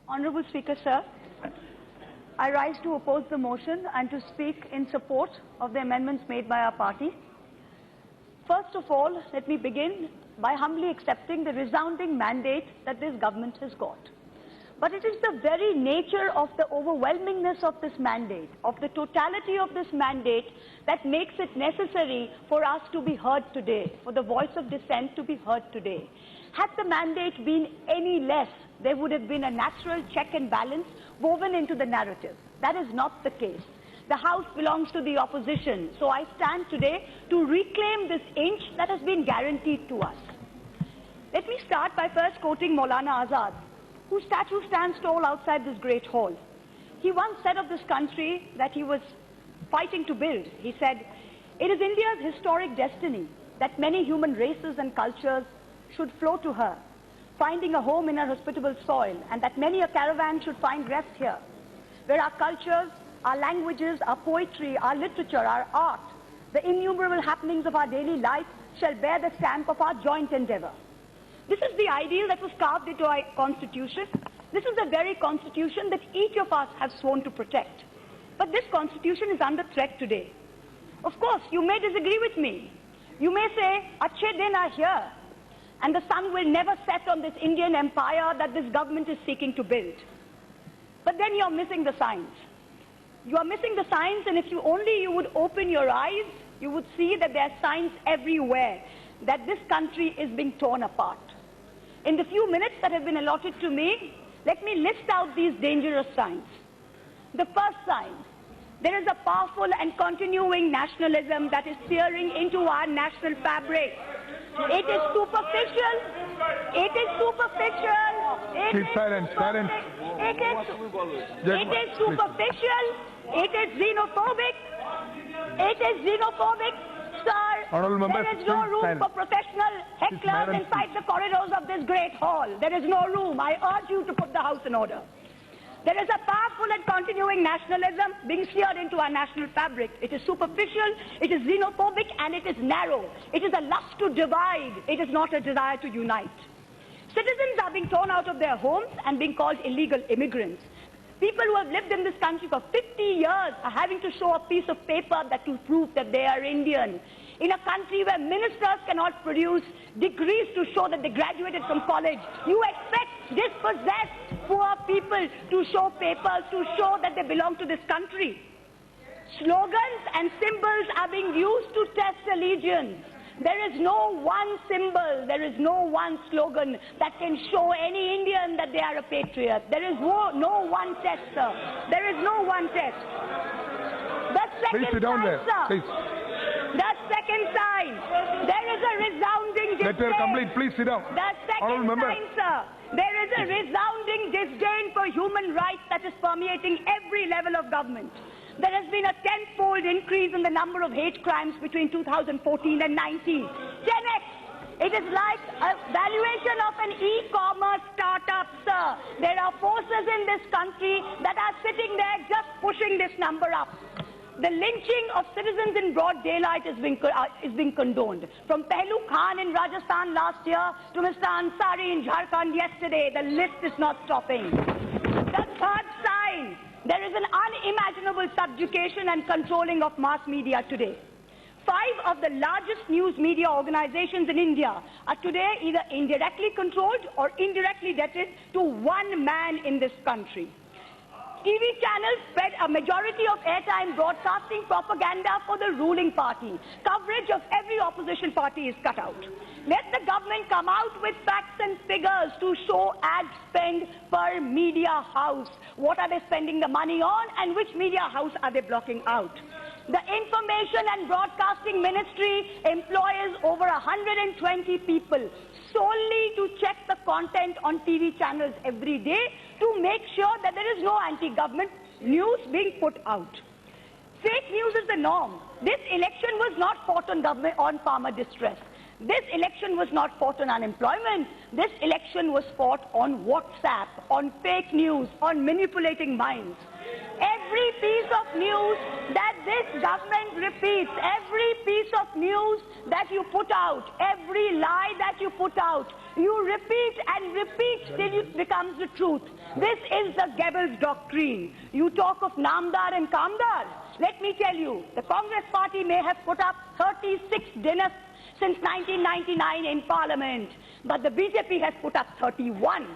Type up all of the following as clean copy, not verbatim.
Honourable Speaker, sir, I rise to oppose the motion and to speak in support of the amendments made by our party. First of all, let me begin by humbly accepting the resounding mandate that this government has got. But it is the very nature of the overwhelmingness of this mandate, of the totality of this mandate, that makes it necessary for us to be heard today, for the voice of dissent to be heard today. Had the mandate been any less, there would have been a natural check and balance woven into the narrative. That is not the case. The House belongs to the opposition, so I stand today to reclaim this inch that has been guaranteed to us. Let me start by first quoting Maulana Azad, whose statue stands tall outside this great hall. He once said of this country that he was fighting to build. He said, "It is India's historic destiny that many human races and cultures should flow to her, finding a home in her hospitable soil, and that many a caravan should find rest here, where our cultures, our languages, our poetry, our literature, our art, the innumerable happenings of our daily life shall bear the stamp of our joint endeavor." This is the ideal that was carved into our constitution. This is the very constitution that each of us have sworn to protect. But this constitution is under threat today. Of course, you may disagree with me. You may say, "Achhe din are here, and the sun will never set on this Indian empire that this government is seeking to build." But then you're missing the signs. You are missing the signs, and if you would open your eyes, you would see that there are signs everywhere that this country is being torn apart. In the few minutes that have been allotted to me, let me list out these dangerous signs. The first sign: there is a powerful and continuing nationalism that is searing into our national fabric. It is superficial. It is superficial. It is superficial. It is xenophobic. It is xenophobic. Sir, there is no room for professional hecklers inside the corridors of this great hall. There is no room. I urge you to put the House in order. There is a powerful and continuing nationalism being seared into our national fabric. It is superficial, it is xenophobic, and it is narrow. It is a lust to divide. It is not a desire to unite. Citizens are being torn out of their homes and being called illegal immigrants. People who have lived in this country for 50 years are having to show a piece of paper that will prove that they are Indian. In a country where ministers cannot produce degrees to show that they graduated from college, you expect dispossessed poor people to show papers to show that they belong to this country. Slogans and symbols are being used to test allegiance. There is no one symbol, there is no one slogan that can show any Indian that they are a patriot. There is no one test, sir. There is no one test. The second sign, sir. Please. The second sign, there is a resounding disdain. Let her complete. Please sit down. The second sign, sir, there is a resounding disdain for human rights that is permeating every level of government. There has been a tenfold increase in the number of hate crimes between 2014 and 19. 10x. It is like a valuation of an e-commerce startup, sir. There are forces in this country that are sitting there just pushing this number up. The lynching of citizens in broad daylight is being condoned. From Pehlu Khan in Rajasthan last year to Mr. Ansari in Jharkhand yesterday, the list is not stopping. The third sign: there is an unimaginable subjugation and controlling of mass media today. 5 of the largest news media organizations in India are today either indirectly controlled or indirectly debted to one man in this country. TV channels spread a majority of airtime broadcasting propaganda for the ruling party. Coverage of every opposition party is cut out. Let the government come out with facts and figures to show ad spend per media house. What are they spending the money on, and which media house are they blocking out? The Information and Broadcasting Ministry employs over 120 people solely to check the content on TV channels every day to make sure that there is no anti-government news being put out. Fake news is the norm. This election was not fought on farmer distress. This election was not fought on unemployment. This election was fought on WhatsApp, on fake news, on manipulating minds. every piece of news that this government repeats, every piece of news that you put out, every lie that you put out, you repeat and repeat till it becomes the truth. This is the Goebbels doctrine. You talk of Namdar and Kamdar. Let me tell you, the Congress party may have put up 36 dinners since 1999 in Parliament, but the BJP has put up 31.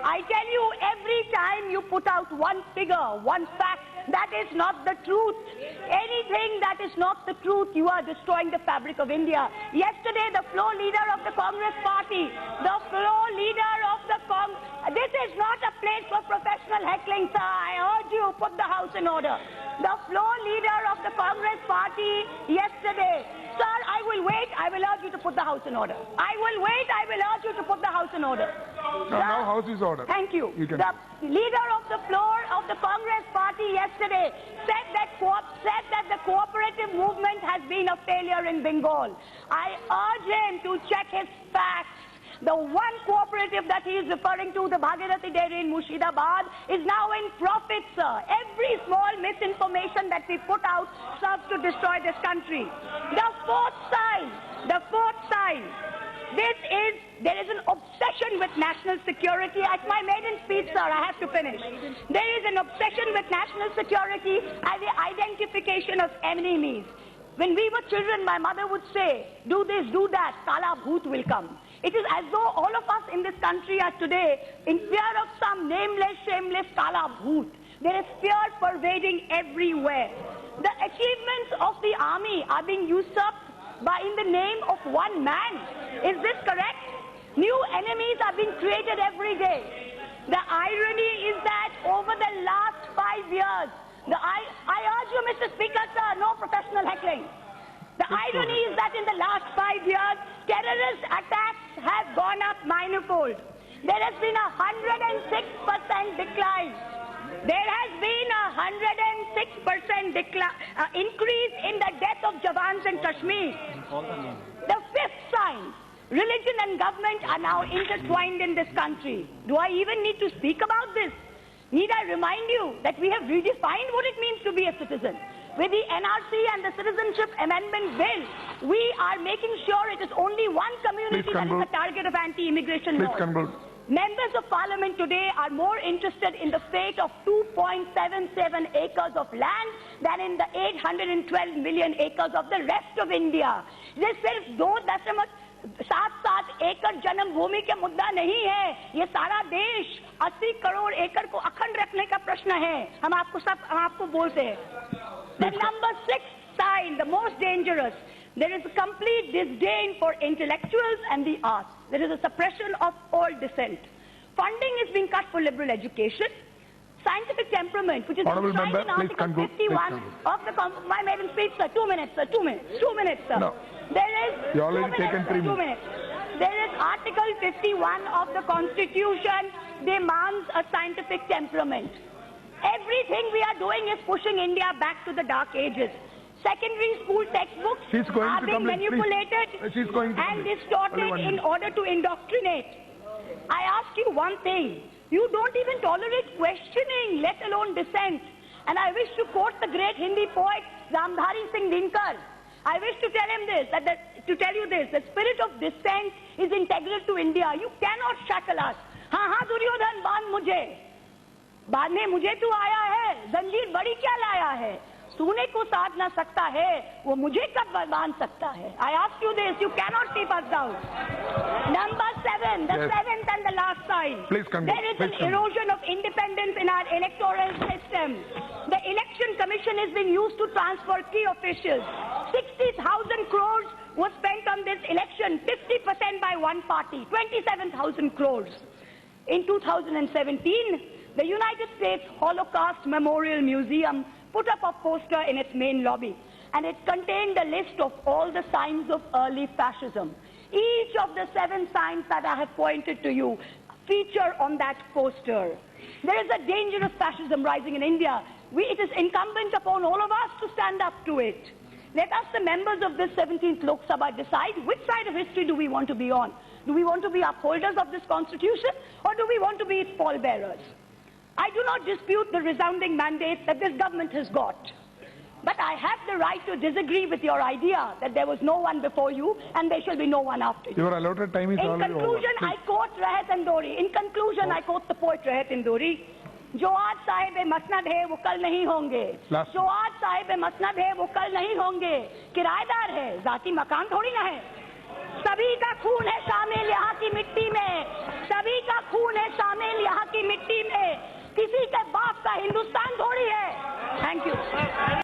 I tell you, every time you put out one figure, one fact, that is not the truth. Anything that is not the truth, you are destroying the fabric of India. Yesterday, the floor leader of the Congress party, this is not a place for professional heckling, sir. I urge you, put the house in order. The floor leader of the Congress party yesterday, sir, I will wait. I will urge you to put the house in order. I will wait. I will urge you to put the house in order. Now house is order. Thank you. The leader of the floor of the Congress party yesterday said that the cooperative movement has been a failure in Bengal. I urge him to check his facts. The one cooperative that he is referring to, the Bhagirathi Dairy in Murshidabad, is now in profit, sir. Every small misinformation that we put out serves to destroy this country. The fourth sign, there is an obsession with national security. At my maiden speech, sir, I have to finish. There is an obsession with national security and the identification of enemies. When we were children, my mother would say, do this, do that, Kala Bhoot will come. It is as though all of us in this country are today in fear of some nameless, shameless Kala Bhoot. There is fear pervading everywhere. The achievements of the army are being usurped in the name of one man. Is this correct? New enemies are being created every day. The irony is that over the last 5 years, I urge you, Mr. Speaker, sir, no professional heckling. The irony is that in the last 5 years, terrorist attacks have gone up manifold. There has been a 106% decline. There has been a 106% increase in the death of Jawans in Kashmir. The fifth sign, religion and government are now intertwined in this country. Do I even need to speak about this? Need I remind you that we have redefined what it means to be a citizen? With the NRC and the Citizenship Amendment Bill, we are making sure it is only one community that is the target of anti-immigration laws. Members of Parliament today are more interested in the fate of 2.77 acres of land than in the 812 million acres of the rest of India. This सिर्फ 7 एकड़ जन्मभूमि के मुद्दा नहीं है, ये सारा देश 80 करोड़ एकड़ को अखंड रखने का प्रश्न है. हम आपको बोलते हैं. The number 6 sign, the most dangerous, there is a complete disdain for intellectuals and the arts. There is a suppression of all dissent. Funding is being cut for liberal education. Scientific temperament, which is enshrined in Article 51 of my maiden speech, sir. 2 minutes, sir. 2 minutes, sir. No. You already taken 3 minutes. There is Article 51 of the Constitution demands a scientific temperament. Everything we are doing is pushing India back to the dark ages. Secondary school textbooks are being manipulated and distorted in order to indoctrinate. I ask you one thing. You don't even tolerate questioning, let alone dissent. And I wish to quote the great Hindi poet Ramdhari Singh Dinkar. I wish to tell you this, the spirit of dissent is integral to India. You cannot shackle us. हाँ दुर्योधन बांध मुझे, बांधने मुझे तू आया है, जंजीर बड़ी क्या लाया है, सोने को साध ना सकता है, वो मुझे कब बांध सकता है. I ask you this, you cannot keep us down. Number 7, the seventh and the last sign. There is an erosion of independence in our electoral system. The election commission is being used to transfer key officials. 60,000 crores was spent on this election, 50% by one party, 27,000 crores. In 2017, the United States Holocaust Memorial Museum put up a poster in its main lobby, and it contained a list of all the signs of early fascism. Each of the 7 signs that I have pointed to you feature on that poster. There is a dangerous fascism rising in India. It is incumbent upon all of us to stand up to it. Let us, the members of this 17th Lok Sabha, decide which side of history do we want to be on. Do we want to be upholders of this constitution, or do we want to be its pallbearers? I do not dispute the resounding mandate that this government has got. But I have the right to disagree with your idea that there was no one before you and there shall be no one after you. Your allotted time is already over. In conclusion, I quote Rahat Indori. In conclusion, I quote the poet Rahat Indori. जो आज साहिब मसनद है वो कल नहीं होंगे, जो आज साहिब मसनद है वो कल नहीं होंगे, किराएदार है जाती मकान थोड़ी ना है, सभी का खून है शामिल यहाँ की मिट्टी में, सभी का खून है शामिल यहाँ की मिट्टी में, किसी के बाप का हिंदुस्तान थोड़ी है। Thank you.